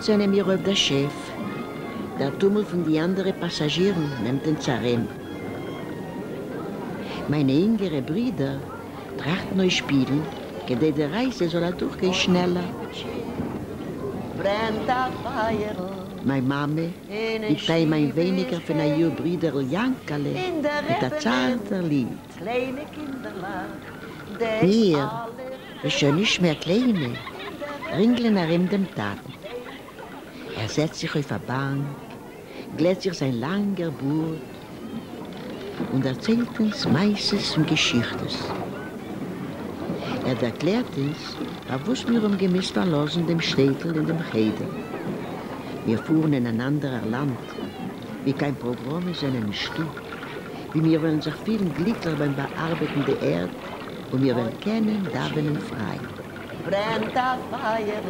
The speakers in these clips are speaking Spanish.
sind wir auf der Schiff. Der Tummel von den anderen Passagieren nimmt den Zarem. Meine jüngeren Brüder trachten euch spielen, denn die Reise soll durchgehen schneller. Meine Mama gibt ihm ein weniger von einer jungen Brüder Jankale mit der zarter Lied. Wir, wir schon nicht mehr Kleine, ringeln nach ihm dem Tag. Setzt sich auf eine Bank, glätt sich sein langer Bart und erzählt uns meistens und Geschichtes. Erklärt uns, was wir gemäß verlassen dem Städtel in dem Cheder. Wir fuhren in ein anderes Land, wie kein Programm ist in einem Stück, wie wir wollen sich vielen glücklich beim Bearbeiten der Erde und wir wollen kennen, da bin frei. Brennt das Feuer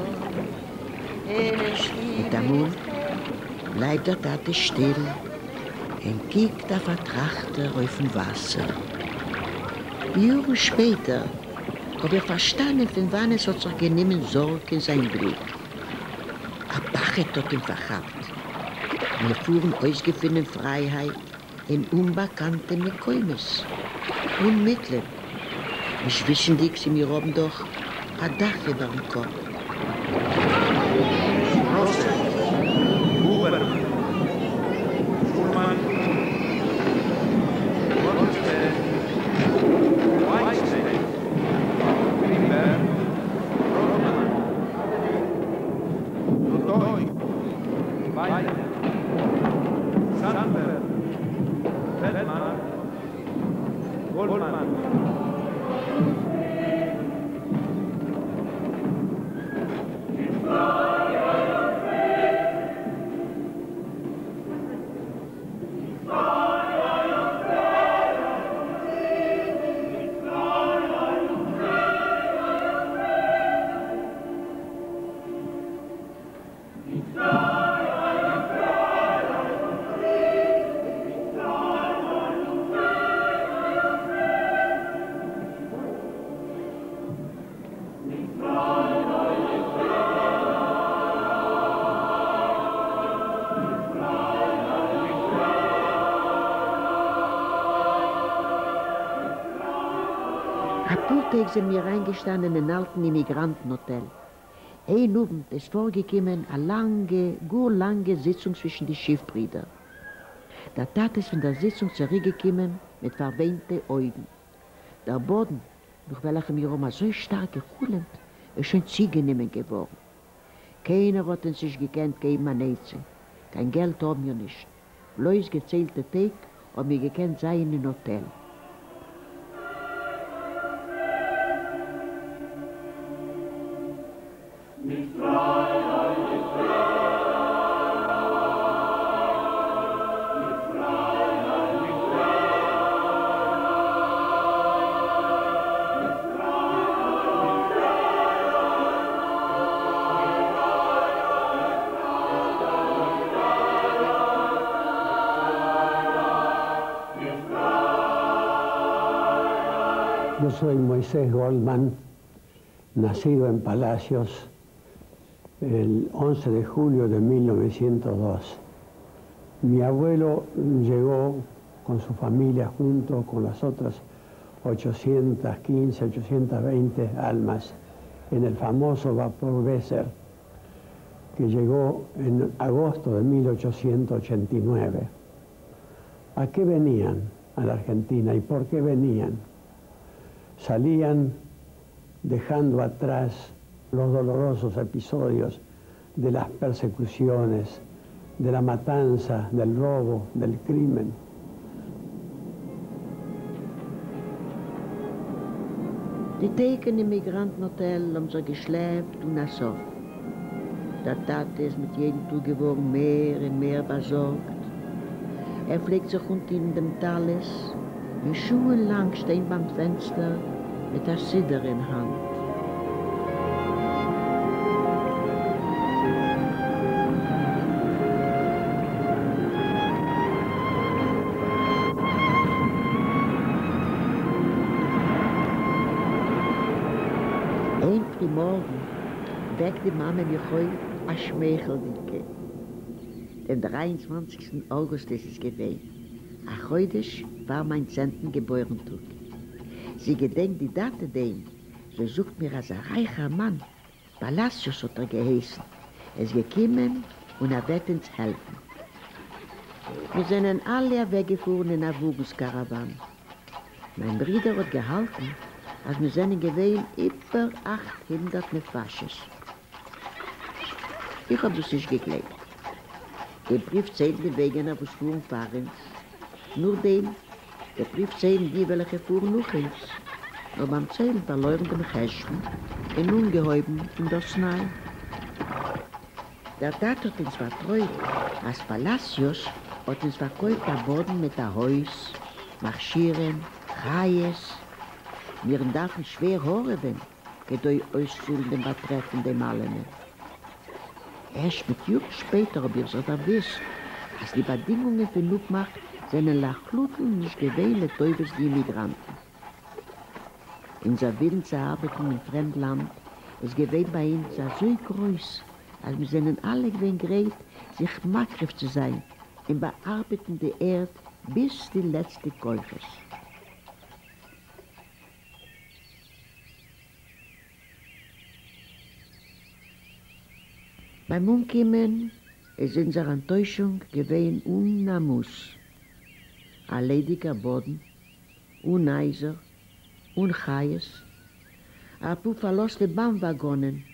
mit dem Mund bleibt der Tate still und kiegt der Vertrachter auf dem Wasser. Jahre später habe ich verstanden, von wann es hat sich genommen Sorge in seinem Blick. Ein Pachet hat ihn verhabt. Wir fuhren ausgefunden in Freiheit in unbekannte Mekäumes. Unmittelbar. Ich wissen dich, sie mir oben doch ein Dach über dem Kopf. Apultag sind wir reingestanden in ein alten Immigrantenhotel. Ein Abend ist vorgekommen eine lange Sitzung zwischen den Schiffbrüdern. Der Tat ist von der Sitzung zurückgekommen mit verweinten Augen. Der Boden, durch welchen wir immer so stark gekühlt, ist schon zugenommen geworden. Keiner hat uns sich gekannt geben an Eizen. Kein Geld haben wir nicht. Bloß gezählte Tag haben wir gekannt sein im Hotel. Yo soy Moisés Goldman, nacido en Palacios el 11 de julio de 1902. Mi abuelo llegó con su familia junto con las otras 815, 820 almas en el famoso vapor Weser, que llegó en agosto de 1889. ¿A qué venían a la Argentina y por qué venían? Salían dejando atrás los dolorosos episodios de las persecuciones, de la matanza, del robo, del crimen. Die Theken im Migrantenhotel haben sie geschleppt und Nassau. Der Tate ist mit jedem Tag geworden mehr und mehr besorgt. Pflegt sich unten in dem Talis, in Schuhen lang stehen beim Fenster mit der Sider in Hand. Ein Frühmorgen weckt die Mama mich heute a Schmecheldicke. Den 23. August ist es gewesen. A heute war mein 10. Geburtstag. Sie gedenkt die Date dem. Sie sucht mir als ein reicher Mann. Palacios hat geheißen. Es gekommen und wird uns helfen. Wir sind alle weggefahren in einer Wugenskarawan. Mein Bruder hat gehalten, als wir sind gewesen über 800 Nefasches. Ich habe das nicht geglaubt. Der Brief zählt die Wege, wo es fuhren fahren. Nur den, der Brief zählt die, welche fuhren noch uns. Aber beim Zählen verloren dem Chespen, in Ungeheuben in der Schnee. Der Tat hat uns vertreut, als Palacios hat uns verkauft der Boden mit der Haus, Marschieren, Chayes. Wir dürfen schwer hören, gedei auszuholen den betreffenden Malene. Erst mit Jahren später habe ich so erwischt, als die Bedingungen für Nukmacht sind in Lachluten nicht gewählte Teufels die Immigranten. Unser Willen zu arbeiten im Fremdland ist gewesen bei uns so groß, als wir sind alle gewesen gerät, sich makriff zu sein, im Bearbeiten der Erde bis die letzte Käufers. Beim Umkommen ist unsere Enttäuschung gewesen unamus. Ein lediger Boden, Eiser, Chayes. Ein paar verlassene Bahnwaggonen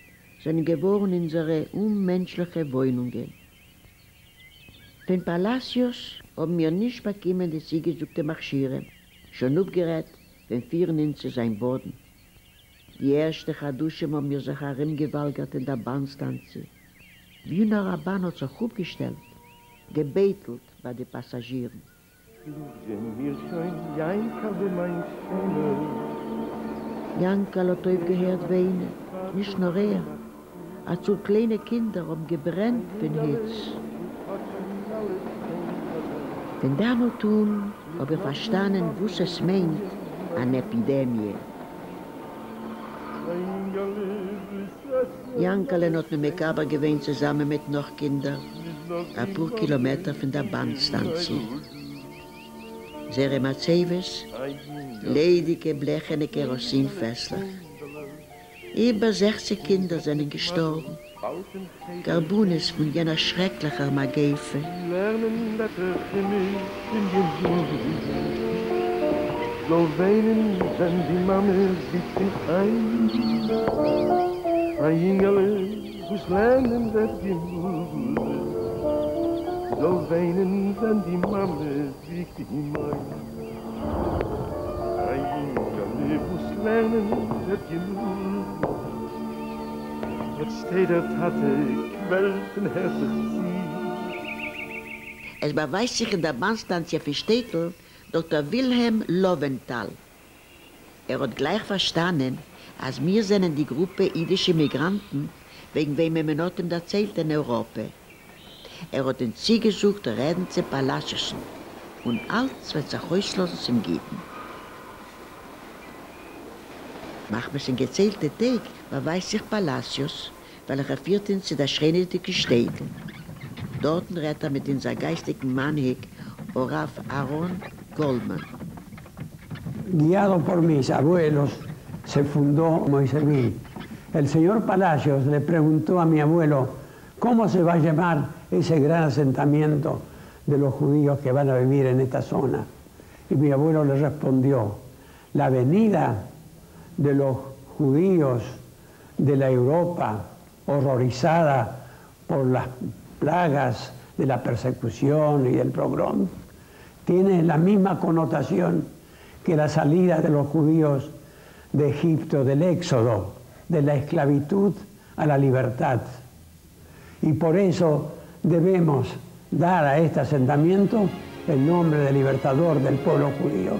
sind geboren in unsere unmenschlichen Wohnungen. Von Palacios haben wir nicht bekommen die siegesuchte Marschiere, schon aufgerät, wenn Vieren zu sein Boden. Die erste Chadusche haben wir sich herumgewalgert in der Bahnstanze. Wie ein Rabban hat sich aufgestellt, gebetelt bei den Passagieren. Jankal hat aufgehört weinen, nicht nur er. Auch so kleine Kinder haben gebrennt von Hitz. Wenn damals tun, habe ich verstanden, was es meint, eine Epidemie. Jankal hat mit Mekaber gewöhnt zusammen mit noch Kindern, ein paar Kilometer von der Bahnstanze. Seine Mercedes, ledige, blechene Kerosinfässer. Über 60 Kinder sind gestorben. Garbunis von jener schrecklichen Magefe. So weinen, wenn die Mama sieht ein. Ein Jüngerle, wos lernen wird gemüse. So weinen, wenn die Mama sieht ein. Ein Jüngerle, wos lernen wird gemüse. Jetzt steht der Tate, queltenherzig sie. Es beweist sich in der Bahnstanze für Städtel Dr. Wilhelm Lowenthal. Hat gleich verstanden, als wir sind die Gruppe jüdische Migranten, wegen wem wir noch erzählt in Europa. Hat den Ziel gesucht, reden zu Palacios und alles wird sich häuslosen zum Geben. Machen wir es in gezählte Tag, beweist sich Palacios, weil führt uns zu der schreinige Städte. Dort redet mit unser geistigen Mann, Orav Aaron Goldman. Guiado por mis abuelos, se fundó Moiseville. El señor Palacios le preguntó a mi abuelo cómo se va a llamar ese gran asentamiento de los judíos que van a vivir en esta zona. Y mi abuelo le respondió, la venida de los judíos de la Europa horrorizada por las plagas de la persecución y del pogrom, tiene la misma connotación que la salida de los judíos de Egipto, del éxodo, de la esclavitud a la libertad. Y por eso debemos dar a este asentamiento el nombre de libertador del pueblo judío.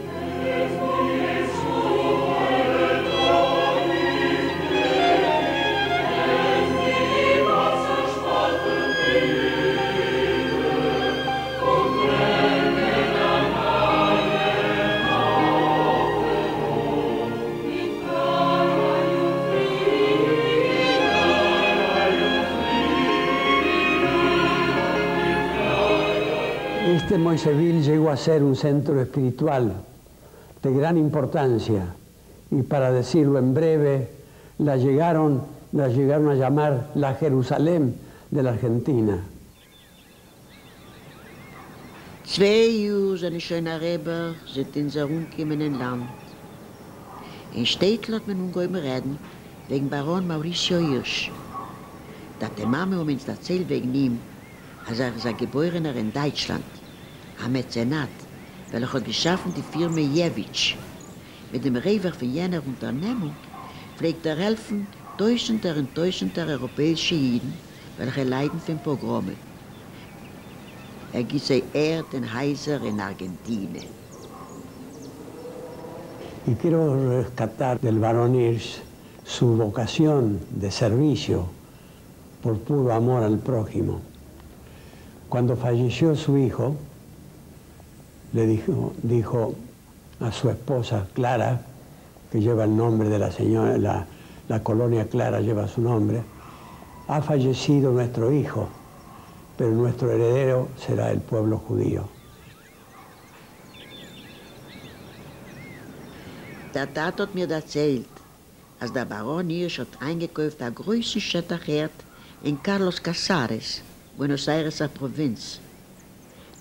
Este Moiseville llegó a ser un centro espiritual de gran importancia y, para decirlo en breve, la llegaron a llamar la Jerusalén de la Argentina. 2 Jahre sind ich schon rüber, sind in so rumgekommenen Land. In Städten hat man nun reden, wegen Baron Mauricio Hirsch. Die Mama hat uns erzählt wegen ihm, als ist ein Geborener in Deutschland, ein Mäzenat, weil hat geschaffen die Firma Jewitsch. Mit dem Rewer von jener Unternehmung pflegt helfen Tausender und Tausender europäische Jiden, welche leiden von Pogromen. Gibt den Heiser en Argentina. Y quiero rescatar del barón Hirsch su vocación de servicio por puro amor al prójimo. Cuando falleció su hijo, le dijo a su esposa Clara, que lleva el nombre de la señora, la colonia Clara lleva su nombre, ha fallecido nuestro hijo, pero nuestro heredero será el pueblo judío. Der Tat hat mir erzählt, als der Baron Hirsch hat eingekauft der größte Städterherd in Carlos Casares, Buenos Aires, Provinz.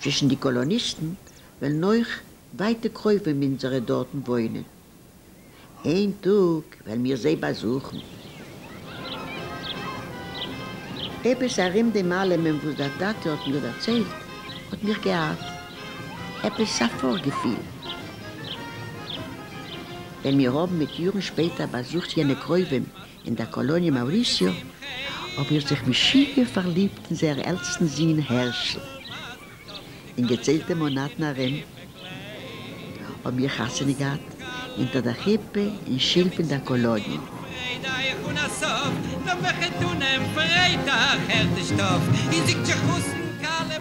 Zwischen die Kolonisten will noch weite Käufe mit unseren dorten wohnen. Ein Tag will wir sie besuchen. Etwas arim dem allem, was der Tat hat mir erzählt, hat mir gehabt. Etwas sah vorgefiel. Wenn wir haben mit Jahren später besucht jene Käufe in der Kolonie Mauricio, ob er sich mit Schiege verliebt in seinen ältesten Sohn Herschel. In gezählten Monaten arim haben wir Chassene gehabt, hinter der Kippe in Schilf in der Kolonie.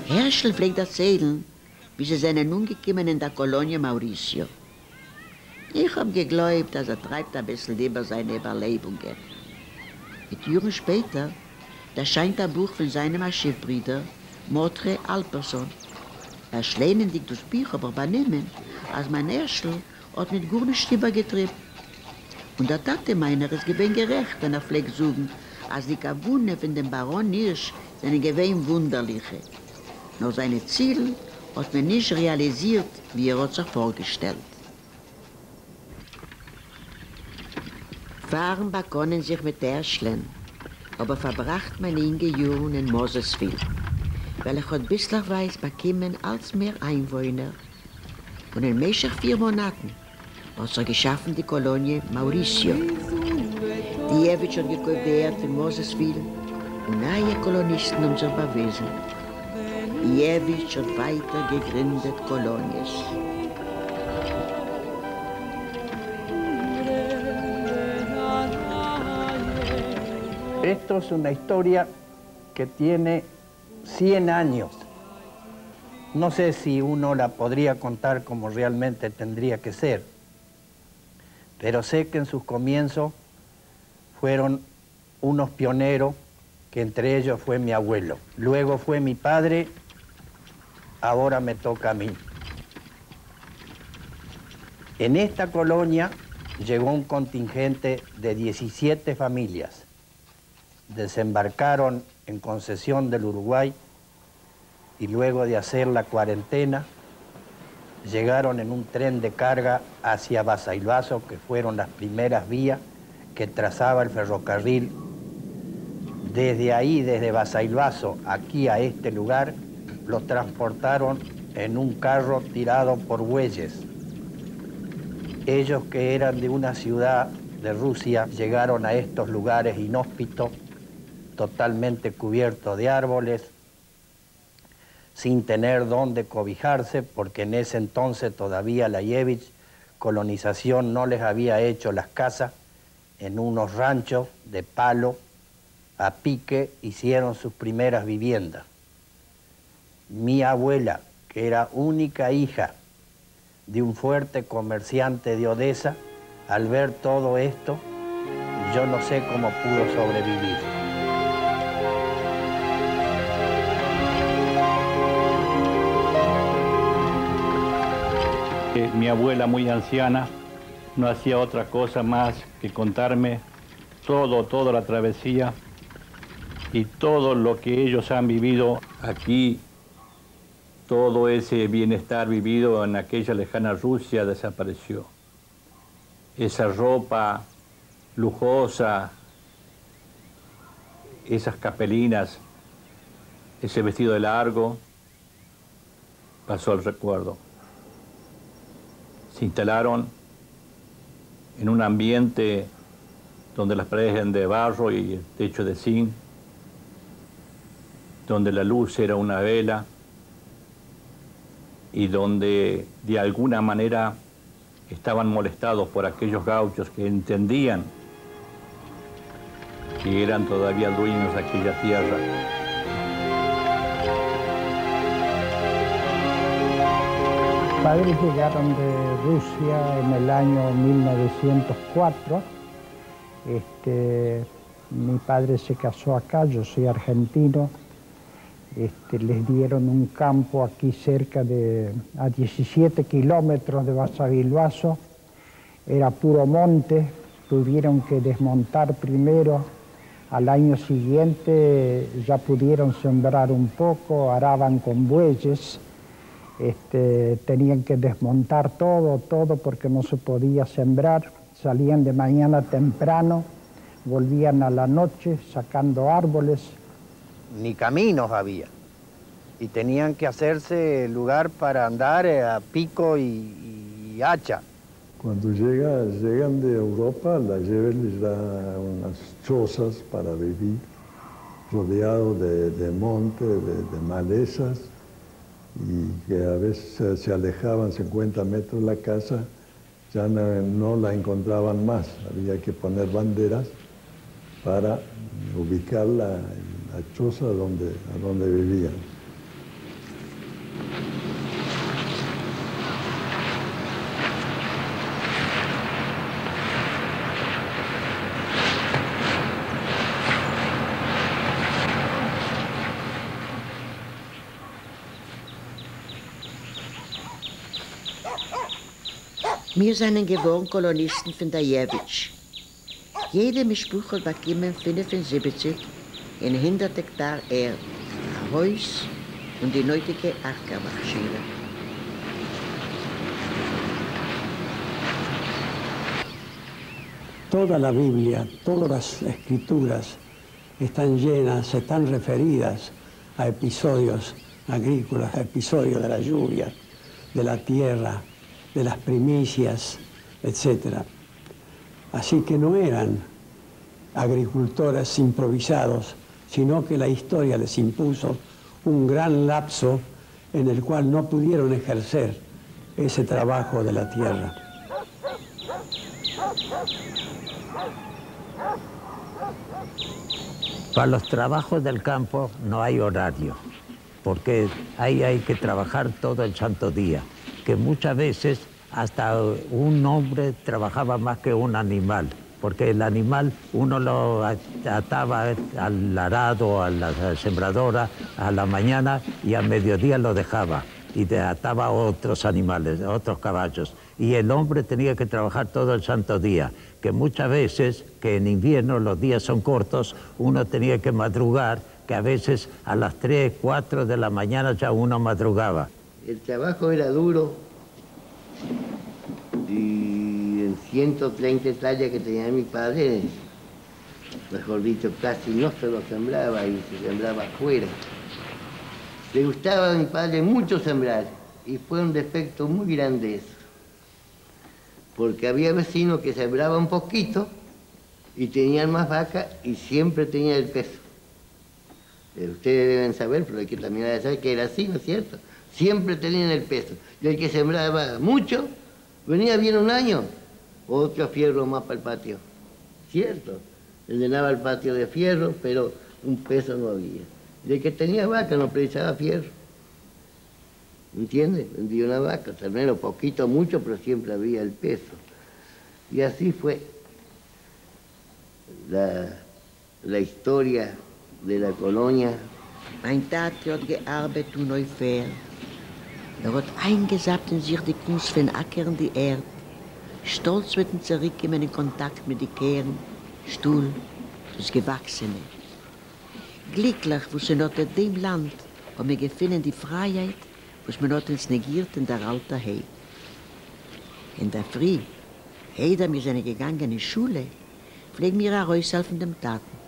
Herschel pflegt erzählen, wie sie seien umgekommen in der Kolonie Mauricio. Ich hab geglaubt, dass treibt ein bisschen lieber seine Überlebungen. Mit Jahren später erscheint ein Buch von seinem Schiffbruder, Motre Alperson. Schleinen dich durchs Buch aber übernehmen, als mein Herschel hat mit gar nicht übergetrieben. Und der Tate meiner ist gewinn gerecht, wenn pflegt suchen, als die Kabunen von dem Baron Hirsch seine gewinn wunderliche. Nur seine Ziele hat man nicht realisiert, wie hat sich vorgestellt. Fahren begonnen sich mit Erschlen, aber verbracht man in Jahren in Mosesville, weil hat bislang weiß bekommen als mehr Einwohner. Und in mäßig 4 Monaten hat geschaffen die Kolonie Mauricio. Die Jewitsch hat gekauft die Erde in Mosesville und neue Kolonisten haben sich bewiesen. Die Jewitsch hat weiter gegründet Kolonies. Esto es una historia que tiene 100 años. No sé si uno la podría contar como realmente tendría que ser, pero sé que en sus comienzos fueron unos pioneros, que entre ellos fue mi abuelo. Luego fue mi padre, ahora me toca a mí. En esta colonia llegó un contingente de 17 familias. Desembarcaron en Concesión del Uruguay y luego de hacer la cuarentena llegaron en un tren de carga hacia Basailbazo, que fueron las primeras vías que trazaba el ferrocarril. Desde ahí, desde Basailbazo, aquí a este lugar, los transportaron en un carro tirado por bueyes. Ellos, que eran de una ciudad de Rusia, llegaron a estos lugares inhóspitos, totalmente cubiertos de árboles, sin tener dónde cobijarse, porque en ese entonces todavía la Yevich colonización no les había hecho las casas. En unos ranchos de palo a pique hicieron sus primeras viviendas. Mi abuela, que era única hija de un fuerte comerciante de Odessa, al ver todo esto, yo no sé cómo pudo sobrevivir. que mi abuela, muy anciana, no hacía otra cosa más que contarme toda la travesía y todo lo que ellos han vivido aquí. Todo ese bienestar vivido en aquella lejana Rusia desapareció. Esa ropa lujosa, esas capelinas, ese vestido de largo, pasó al recuerdo. Se instalaron en un ambiente donde las paredes eran de barro y el techo de zinc, donde la luz era una vela y donde de alguna manera estaban molestados por aquellos gauchos que entendían que eran todavía dueños de aquella tierra. Mis padres llegaron de Rusia en el año 1904. Mi padre se casó acá, yo soy argentino. Les dieron un campo aquí cerca a 17 kilómetros de Basavilbaso. Era puro monte, tuvieron que desmontar primero. Al año siguiente ya pudieron sembrar un poco, araban con bueyes. Tenían que desmontar todo porque no se podía sembrar. Salían de mañana temprano, volvían a la noche sacando árboles. Ni caminos había. Y tenían que hacerse lugar para andar a pico y hacha. Cuando llegan de Europa, la lleven les da unas chozas para vivir, rodeado de monte, de malezas, y que a veces se alejaban 50 metros de la casa, ya no la encontraban más. Había que poner banderas para ubicar la choza a donde vivían. Wir sind geworden Kolonisten von Dajewitsch. Jede Mischbuchel bekommen 75 in 100 Hektar Erde, ein Haus und die nötige Ackermaschine. Toda la Biblia, todas las escrituras están llenas, están referidas a episodios agrícolas, a episodios de la lluvia, de la tierra, de las primicias, etc. Así que no eran agricultores improvisados, sino que la historia les impuso un gran lapso en el cual no pudieron ejercer ese trabajo de la tierra. Para los trabajos del campo no hay horario, porque ahí hay que trabajar todo el santo día, que muchas veces hasta un hombre trabajaba más que un animal, porque el animal uno lo ataba al arado, a la sembradora, a la mañana y a mediodía lo dejaba y ataba a otros animales, a otros caballos. Y el hombre tenía que trabajar todo el santo día, que muchas veces, que en invierno los días son cortos, uno tenía que madrugar, que a veces a las 3, 4 de la mañana ya uno madrugaba. El trabajo era duro y en 130 hectáreas que tenía mi padre, mejor dicho, casi no se lo sembraba y se sembraba afuera. Le gustaba a mi padre mucho sembrar y fue un defecto muy grande eso, porque había vecinos que sembraban un poquito y tenían más vacas y siempre tenían el peso. Ustedes deben saber, pero hay que también saber que era así, ¿no es cierto? Siempre tenían el peso. Y el que sembraba mucho, venía bien un año, otro fierro más para el patio. ¿Cierto? Llenaba el patio de fierro, pero un peso no había. Y el que tenía vaca no precisaba fierro. ¿Entiendes? Vendía una vaca, ternero, poquito, mucho, pero siempre había el peso. Y así fue la historia de la colonia. Mein Tat hat gearbeitet und neu fair. hat eingesappt in sich die Kunst von Acker und die Erde. Stolz wird ihn zurückgekommen in Kontakt mit den Kehren, Stuhl, das Gewachsene. Glücklich, wo sie noch in dem Land haben wir gefunden die Freiheit, was man noch uns negiert in der alten Hei. In der Früh, heute wir sind gegangen in die Schule, pflegen wir ein Häusal von dem Taten.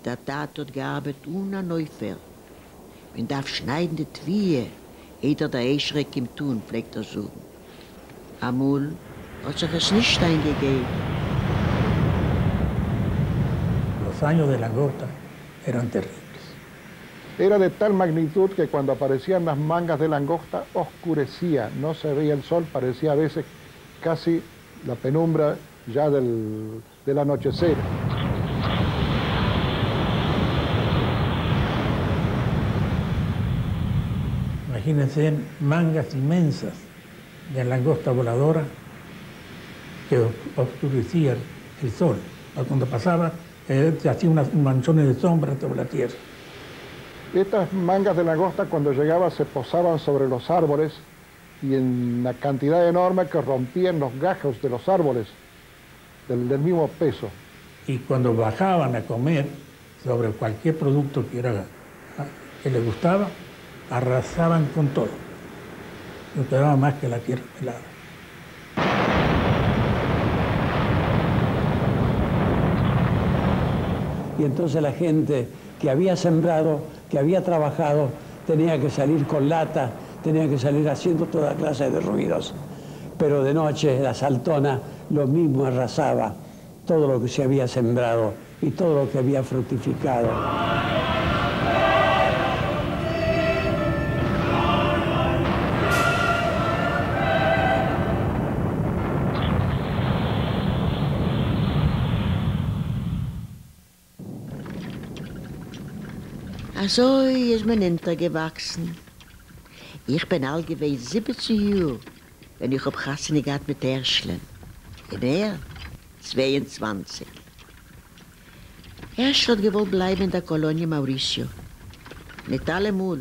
Der Tat hat gearbeitet ohne Neufer. Man darf schneiden die Twie, jeder der Eischreck im Tun, pflegt er so. Amul hat sich es nicht eingegeben. Los años de langosta eran terribles. Era de tal magnitud que cuando aparecían las mangas de langosta oscurecía, no se veía el sol, parecía a veces casi la penumbra ya del anochecer. Imagínense mangas inmensas de langosta voladora que oscurecían el sol. Cuando pasaba, se hacía unas manchones de sombra sobre la tierra. Estas mangas de langosta cuando llegaba se posaban sobre los árboles y en una cantidad enorme que rompían los gajos de los árboles del mismo peso. Y cuando bajaban a comer sobre cualquier producto que les gustaba, arrasaban con todo. No quedaba más que la tierra pelada. Y entonces la gente que había sembrado, que había trabajado, tenía que salir con lata, tenía que salir haciendo toda clase de ruidos. Pero de noche la saltona lo mismo arrasaba todo lo que se había sembrado y todo lo que había fructificado. Also ist mein Enter gewachsen. Ich bin all gewesen 17 Jahre, wenn ich auf Kassene gehabt mit Erschlen. Und er 22. Erschl hat gewollt bleiben in der Kolonie Mauricio. Nicht allemal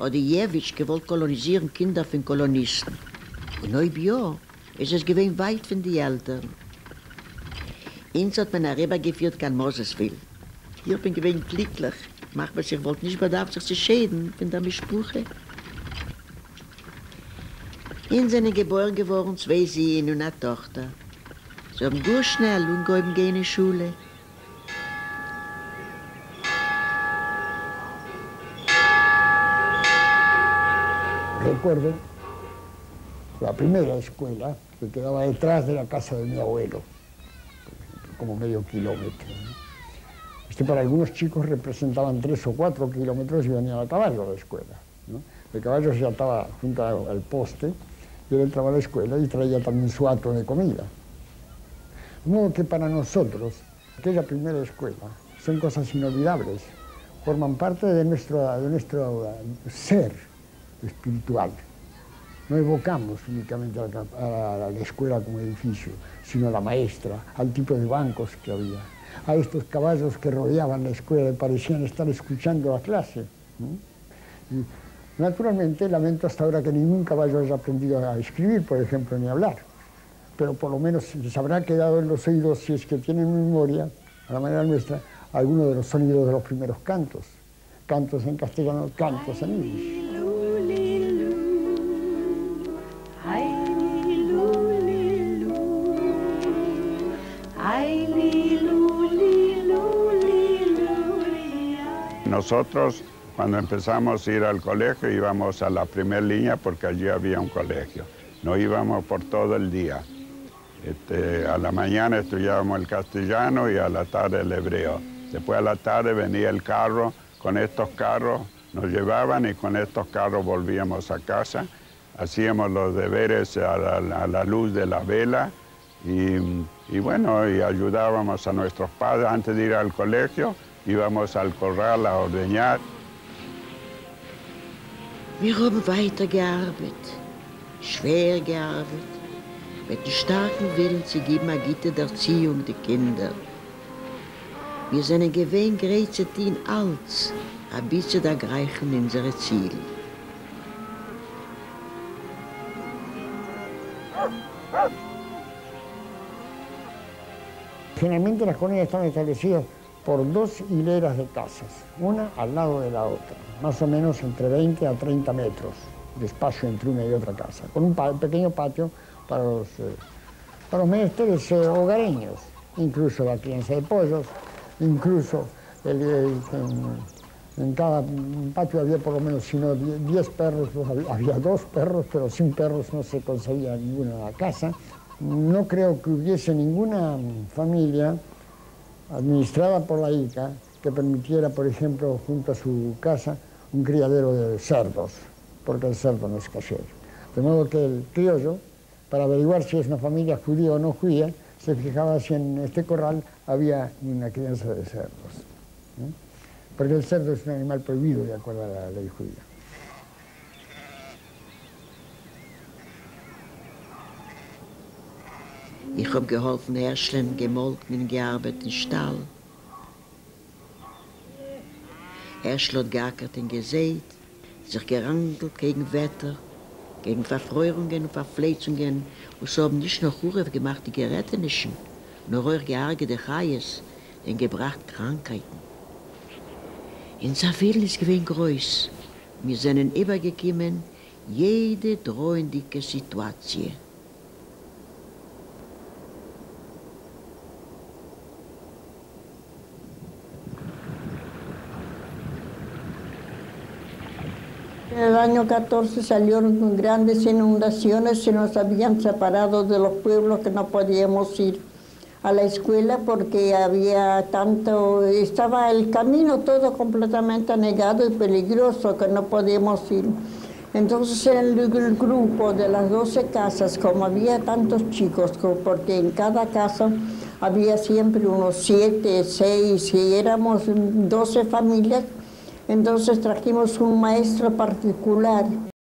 hat Jewitsch gewollt kolonisieren Kinder von Kolonisten. Und neu Jahr ist es gewesen weit von den Eltern. Eins hat man herübergeführt kann Mosesville. Hier bin ich gewesen glücklich. Macht man sich wohl nicht bedarf, sich zu schäden von der Mischbuche. In sind geboren geworden 2 Söhne und eine Tochter. Sie haben gut schnell und gehen in die Schule. Recuerdo la primera escuela que quedaba detrás de la casa de mi abuelo, como medio kilómetro, ¿no? Para algunos chicos representaban 3 o 4 kilómetros y venían a caballo a la escuela, ¿no? El caballo se ataba junto al poste y él entraba a la escuela y traía también su hato de comida. De modo que para nosotros, aquella primera escuela, son cosas inolvidables, forman parte de nuestro ser espiritual. No evocamos únicamente a la escuela como edificio, sino a la maestra, al tipo de bancos que había, a estos caballos que rodeaban la escuela y parecían estar escuchando la clase, ¿no? Y naturalmente lamento hasta ahora que ningún caballo haya aprendido a escribir, por ejemplo, ni a hablar, pero por lo menos les habrá quedado en los oídos, si es que tienen memoria, a la manera nuestra, algunos de los sonidos de los primeros cantos, cantos en castellano, cantos en inglés. Nosotros, cuando empezamos a ir al colegio, íbamos a la primera línea porque allí había un colegio. No íbamos por todo el día. A la mañana estudiábamos el castellano y a la tarde el hebreo. Después a la tarde venía el carro, con estos carros nos llevaban y con estos carros volvíamos a casa. Hacíamos los deberes a la luz de la vela y bueno, y ayudábamos a nuestros padres antes de ir al colegio. Íbamos al corral a ordeñar. Wir haben weitergearbeitet, schwer gearbeitet, mit dem starken Willen zu geben, eine gute Erziehung der Kinder. Wir sind gewähnt, Gräzetin als, ein bisschen ergreifen unsere Ziele. Generalmente las colonias estaban establecidas por 2 hileras de casas, una al lado de la otra, más o menos entre 20 a 30 metros de espacio entre una y otra casa, con un pequeño patio para los menesteres hogareños, incluso la crianza de pollos, incluso en cada patio había por lo menos, si no 10 perros, había 2 perros, pero sin perros no se conseguía ninguna casa. No creo que hubiese ninguna familia administrada por la ICA que permitiera, por ejemplo, junto a su casa, un criadero de cerdos, porque el cerdo no es kosher. De modo que el criollo, para averiguar si es una familia judía o no judía, se fijaba si en este corral había una crianza de cerdos. Porque el cerdo es un animal prohibido de acuerdo a la ley judía. Ich habe geholfen, Herscheln, gemolken und gearbeitet im Stall. Herschel hat geackert und gesät, sich gerangelt gegen Wetter, gegen Verfreuerungen und Verfletzungen, und so haben nicht nur Churef gemacht, die Gerettenischen, nur auch geargete Chayes, den gebracht Krankheiten. In Safil ist gewinn groß. Wir sind übergekommen, jede drohendige Situation. En el año 14 salieron grandes inundaciones, se nos habían separado de los pueblos que no podíamos ir a la escuela porque había estaba el camino todo completamente anegado y peligroso que no podíamos ir. Entonces en el grupo de las 12 casas, como había tantos chicos, porque en cada casa había siempre unos 7, 6 y éramos 12 familias, entonces trajimos un maestro particular